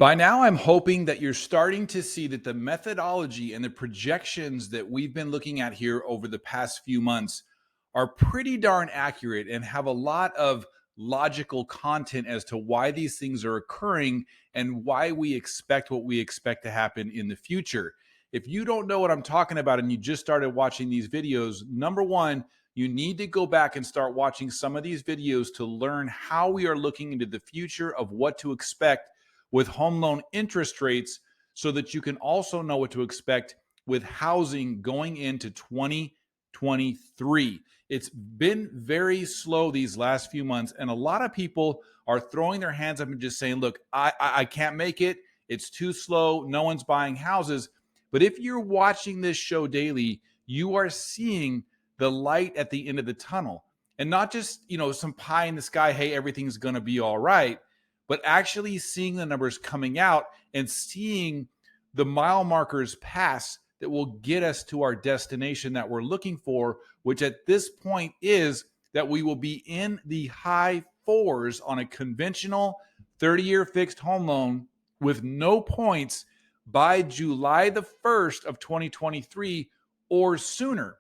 By now, I'm hoping that you're starting to see that the methodology and the projections that we've been looking at here over the past few months are pretty darn accurate and have a lot of logical content as to why these things are occurring and why we expect what we expect to happen in the future. If you don't know what I'm talking about and you just started watching these videos, number one, you need to go back and start watching some of these videos to learn how we are looking into the future of what to expect with home loan interest rates so that you can also know what to expect with housing going into 2023. It's been very slow these last few months, and a lot of people are throwing their hands up and just saying, look, I can't make it. It's too slow. No one's buying houses. But if you're watching this show daily, you are seeing the light at the end of the tunnel, and not just, some pie in the sky, hey, everything's going to be all right, but actually seeing the numbers coming out and seeing the mile markers pass that will get us to our destination that we're looking for, which at this point is that we will be in the high fours on a conventional 30-year fixed home loan with no points by July the 1st of 2023 or sooner.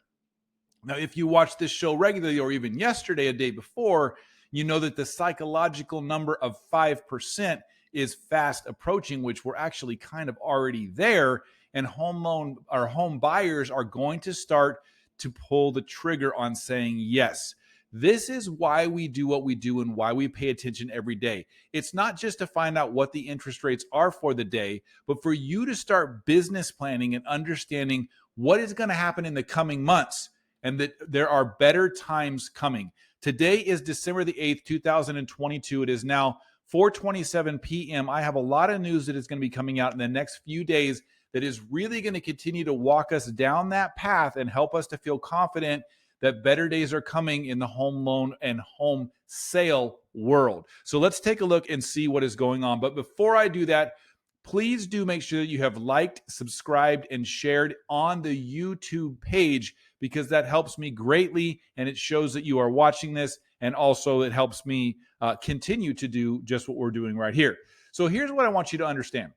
Now, if you watch this show regularly or even yesterday, a day before, you know that the psychological number of 5% is fast approaching, which we're actually kind of already there. And home buyers are going to start to pull the trigger on saying yes. This is why we do what we do and why we pay attention every day. It's not just to find out what the interest rates are for the day, but for you to start business planning and understanding what is going to happen in the coming months and that there are better times coming. Today is December the 8th, 2022. It is now 4:27 p.m. I have a lot of news that is going to be coming out in the next few days that is really going to continue to walk us down that path and help us to feel confident that better days are coming in the home loan and home sale world. So let's take a look and see what is going on. But before I do that, please do make sure that you have liked, subscribed, and shared on the YouTube page, because that helps me greatly and it shows that you are watching this, and also it helps me continue to do just what we're doing right here. So here's what I want you to understand.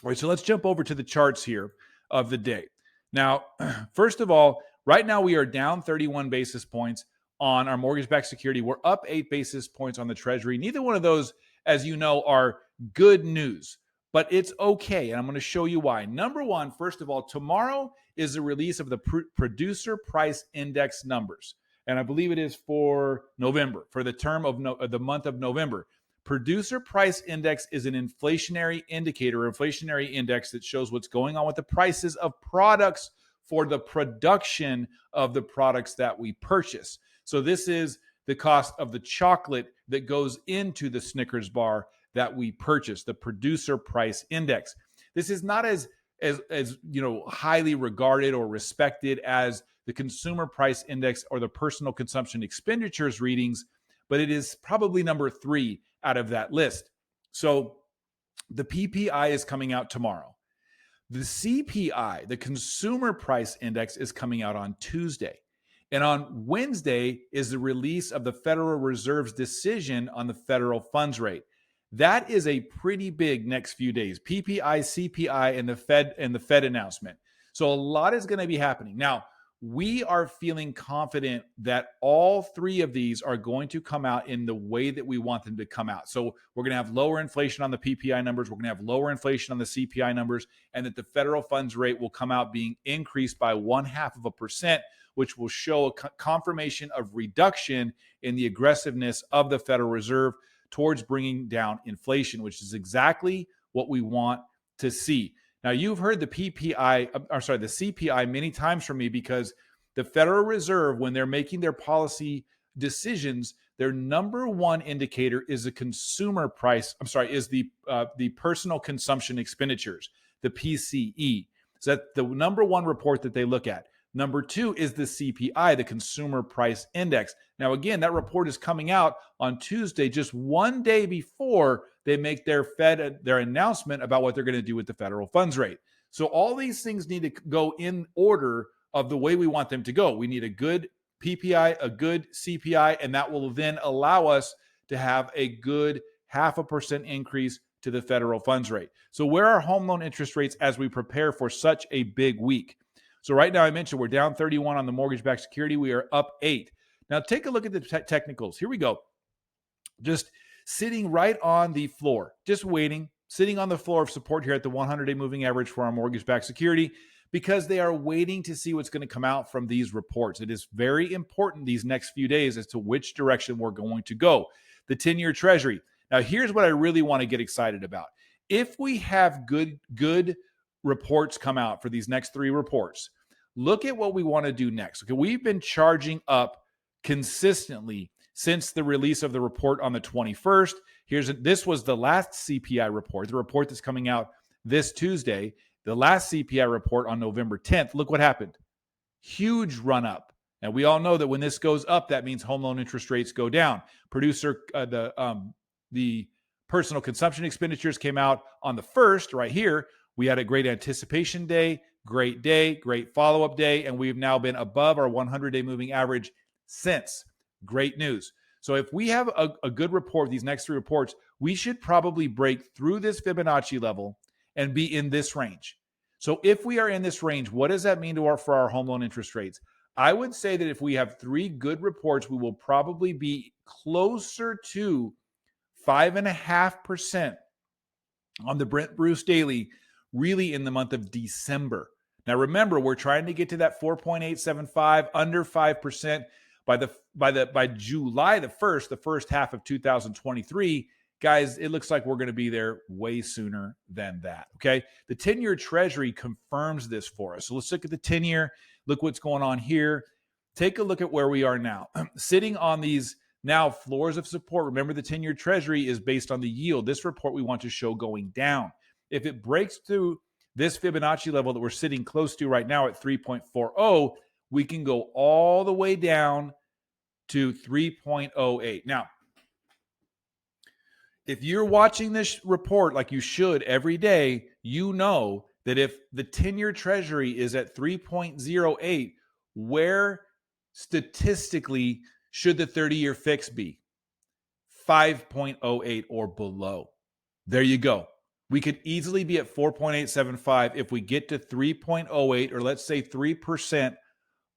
All right, so let's jump over to the charts here of the day. Now, first of all, right now we are down 31 basis points on our mortgage-backed security. We're up 8 basis points on the Treasury. Neither one of those, as you know, are good news, but it's okay, and I'm going to show you why. Number one, first of all, tomorrow is the release of the Producer Price Index numbers, and I believe it is for November, for the term of the month of November. Producer Price Index is an inflationary indicator, inflationary index that shows what's going on with the prices of products for the production of the products that we purchase. So this is the cost of the chocolate that goes into the Snickers bar that we purchase, the Producer Price Index. This is not as highly regarded or respected as the Consumer Price Index or the Personal Consumption Expenditures readings, but it is probably number 3 out of that list. So the PPI is coming out tomorrow. The CPI, the Consumer Price Index, is coming out on Tuesday. And on Wednesday is the release of the Federal Reserve's decision on the federal funds rate. That is a pretty big next few days. PPI, CPI, and the Fed announcement. So a lot is going to be happening. Now, we are feeling confident that all 3 of these are going to come out in the way that we want them to come out. So we're going to have lower inflation on the PPI numbers. We're going to have lower inflation on the CPI numbers, and that the federal funds rate will come out being increased by 0.5%, which will show a confirmation of reduction in the aggressiveness of the Federal Reserve towards bringing down inflation, which is exactly what we want to see. Now, you've heard the CPI many times from me, because the Federal Reserve, when they're making their policy decisions, their number one indicator is the the personal consumption expenditures, the PCE. So that's the number one report that they look at. Number 2 is the CPI, the Consumer Price Index. Now, again, that report is coming out on Tuesday, just one day before they make their announcement about what they're going to do with the federal funds rate. So all these things need to go in order of the way we want them to go. We need a good PPI, a good CPI, and that will then allow us to have a good 0.5% increase to the federal funds rate. So where are home loan interest rates as we prepare for such a big week? So right now I mentioned we're down 31 on the mortgage-backed security. We are up 8. Now take a look at the technicals. Here we go. Just sitting right on the floor, just waiting, sitting on the floor of support here at the 100-day moving average for our mortgage-backed security, because they are waiting to see what's going to come out from these reports. It is very important these next few days as to which direction we're going to go. The 10-year Treasury. Now, here's what I really want to get excited about. If we have good reports come out for these next 3 reports, look at what we want to do next. Okay, we've been charging up consistently since the release of the report on the 21st. This was the last CPI report, the report that's coming out this Tuesday. The last CPI report on November 10th, look what happened. Huge run up. And we all know that when this goes up, that means home loan interest rates go down. The personal consumption expenditures came out on the 1st right here. We had a great anticipation day, great follow-up day, and we've now been above our 100-day moving average since. Great news. So if we have a good report, these next 3 reports, we should probably break through this Fibonacci level and be in this range. So if we are in this range, what does that mean for our home loan interest rates? I would say that if we have 3 good reports, we will probably be closer to 5.5% on the Brent Bruce Daily, really in the month of December. Now remember, we're trying to get to that 4.875, under 5% by July the 1st, the first half of 2023. Guys, it looks like we're going to be there way sooner than that, okay? The 10-year Treasury confirms this for us. So let's look at the 10-year. Look what's going on here. Take a look at where we are now. Sitting on these now floors of support. Remember, the 10-year Treasury is based on the yield. This report we want to show going down. If it breaks through this Fibonacci level that we're sitting close to right now at 3.40, we can go all the way down to 3.08. Now, if you're watching this report like you should every day, you know that if the 10-year Treasury is at 3.08, where statistically should the 30-year fix be? 5.08 or below. There you go. We could easily be at 4.875 if we get to 3.08, or let's say 3%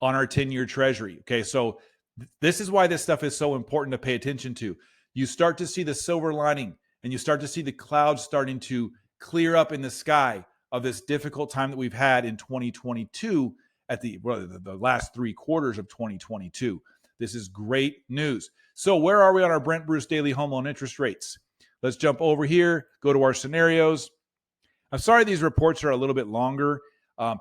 on our 10-year Treasury. Okay, so this is why this stuff is so important to pay attention to. You start to see the silver lining, and you start to see the clouds starting to clear up in the sky of this difficult time that we've had in 2022 at the last 3 quarters of 2022. This is great news. So where are we on our Brent Bruce Daily home loan interest rates? Let's jump over here, go to our scenarios. I'm sorry these reports are a little bit longer.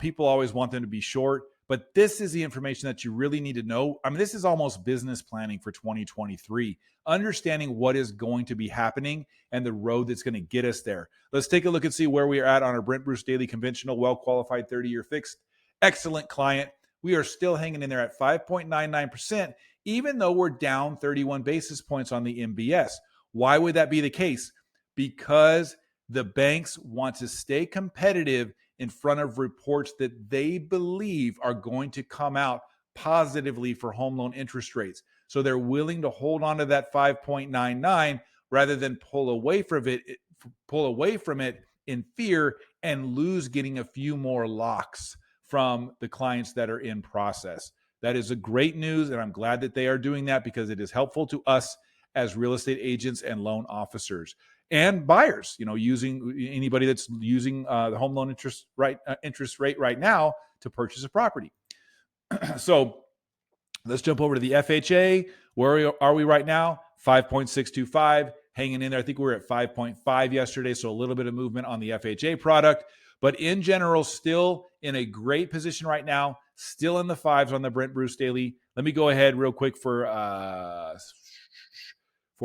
People always want them to be short, but this is the information that you really need to know. I mean, this is almost business planning for 2023, understanding what is going to be happening and the road that's going to get us there. Let's take a look and see where we are at on our Brent Bruce Daily conventional, well-qualified 30-year fixed. Excellent client. We are still hanging in there at 5.99%, even though we're down 31 basis points on the MBS. Why would that be the case? Because the banks want to stay competitive in front of reports that they believe are going to come out positively for home loan interest rates. So they're willing to hold on to that 5.99 rather than pull away from it in fear and lose getting a few more locks from the clients that are in process. That is a great news, and I'm glad that they are doing that because it is helpful to us as real estate agents and loan officers and buyers, using anybody that's using the home loan interest rate right now to purchase a property. So let's jump over to the FHA. Where are we right now? 5.625, hanging in there. I think we were at 5.5 yesterday, so a little bit of movement on the FHA product. But in general, still in a great position right now, still in the 5s on the Brent Bruce Daily. Let me go ahead real quick for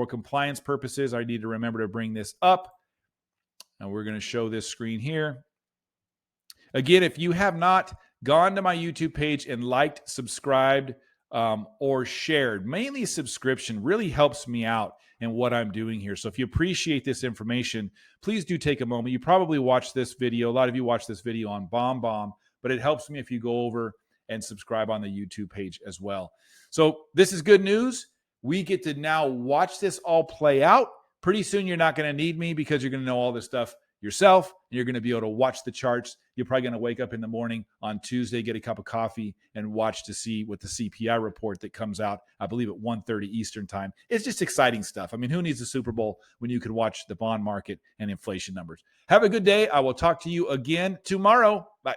compliance purposes. I need to remember to bring this up. And we're going to show this screen here. Again, if you have not gone to my YouTube page and liked, subscribed, or shared, mainly subscription really helps me out in what I'm doing here. So if you appreciate this information, please do take a moment. You probably watched this video. A lot of you watch this video on BombBomb, but it helps me if you go over and subscribe on the YouTube page as well. So this is good news. We get to now watch this all play out. Pretty soon, you're not going to need me because you're going to know all this stuff yourself, and you're going to be able to watch the charts. You're probably going to wake up in the morning on Tuesday, get a cup of coffee, and watch to see what the CPI report that comes out, I believe at 1:30 Eastern time. It's just exciting stuff. I mean, who needs a Super Bowl when you could watch the bond market and inflation numbers? Have a good day. I will talk to you again tomorrow. Bye.